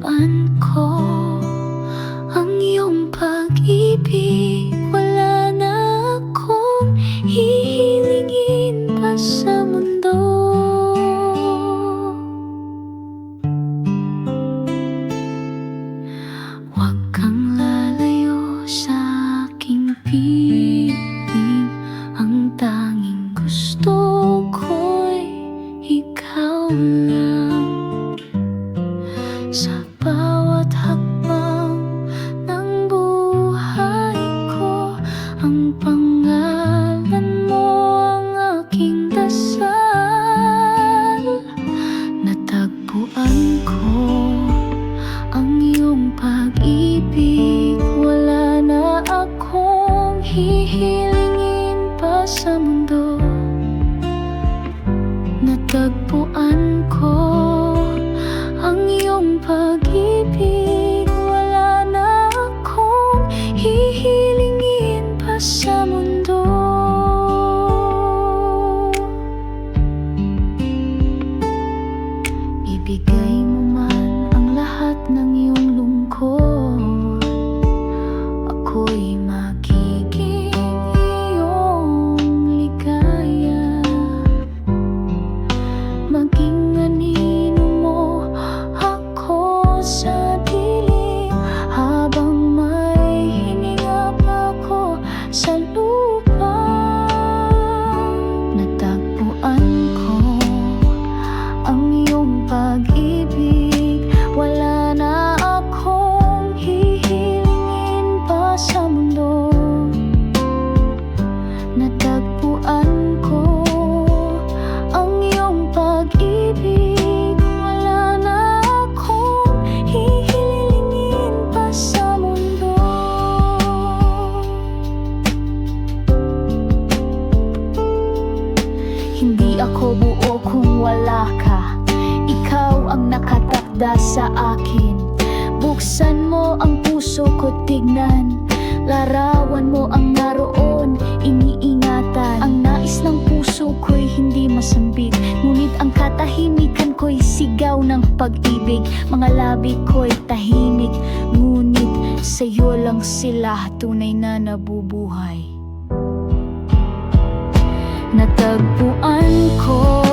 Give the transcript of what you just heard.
Natagpuan ko ang iyong pag-ibig. Wala na akong hihilingin pa sa mundo. Huwag kang lalayo sa aking piling. Ang tanging gusto ko'y ikaw lang. Sa bawat hakbang ng buhay ko, ang pangalan mo ang aking dasal. Natagpuan ko ang iyong pag-ibig. Wala na akong hihilingin pa sa mundo. Natagpuan ko ang iyong pag-ibig. Wala na akong hihilingin pa sa mundo. Ibigay mo man ang lahat ng iyong lungkot, ako'y magiging iyong ligaya. Maging anino mo ako sa dilim, habang may hininga pa ako sa lupa. Natagpuan ko ang iyong pag-ibig. Wala na akong hihilingin pa sa mundo. Natagpuan ko ang iyong pag-ibig. Wala na akong hihilingin pa sa mundo. Hindi ako buo kung wala ka. Ikaw ang nakatakda sa akin. Buksan mo ang puso ko, tignan. Larawan mo ang naroon, iniingatan. Ang nais ng puso ko'y hindi masambit, ngunit ang katahimikan ko'y sigaw ng pag-ibig. Mga labi ko'y tahimik, ngunit sa'yo lang sila tunay na nabubuhay. Natagpuan ko